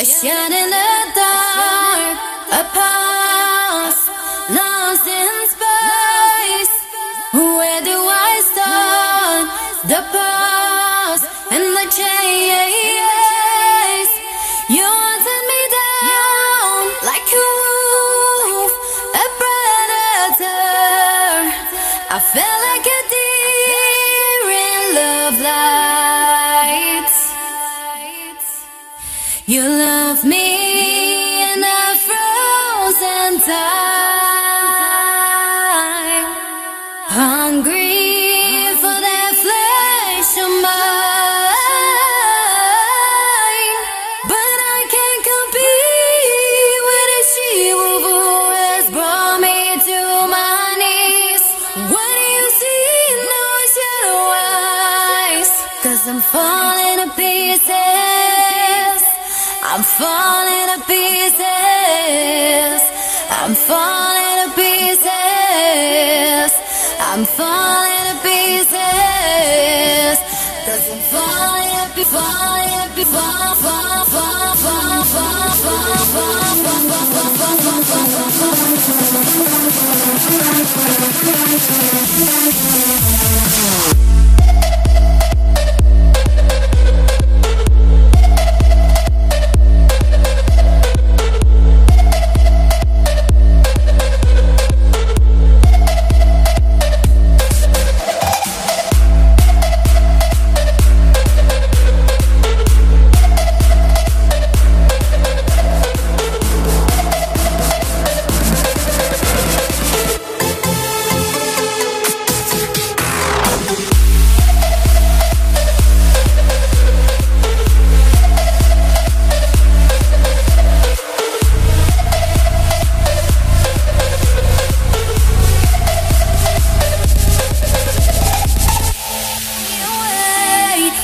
a shine in the dark, a past lost in space. Where do I start? The past and the chase. You hunted me down like a wolf, a predator. I felt like a deer in love lights. You love me in a frozen time, hungry for that flesh of mine. But I can't compete with a she-wolf who has brought me to my knees. What do you see in those yellow eyes? 'Cause I'm falling to pieces. I'm falling to pieces. I'm falling to pieces. I'm falling to pieces. 'Cause I'm falling to pieces. Falling to pieces.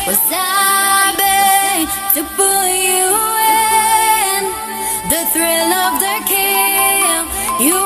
Was I made to pull you in? The thrill of the kill. You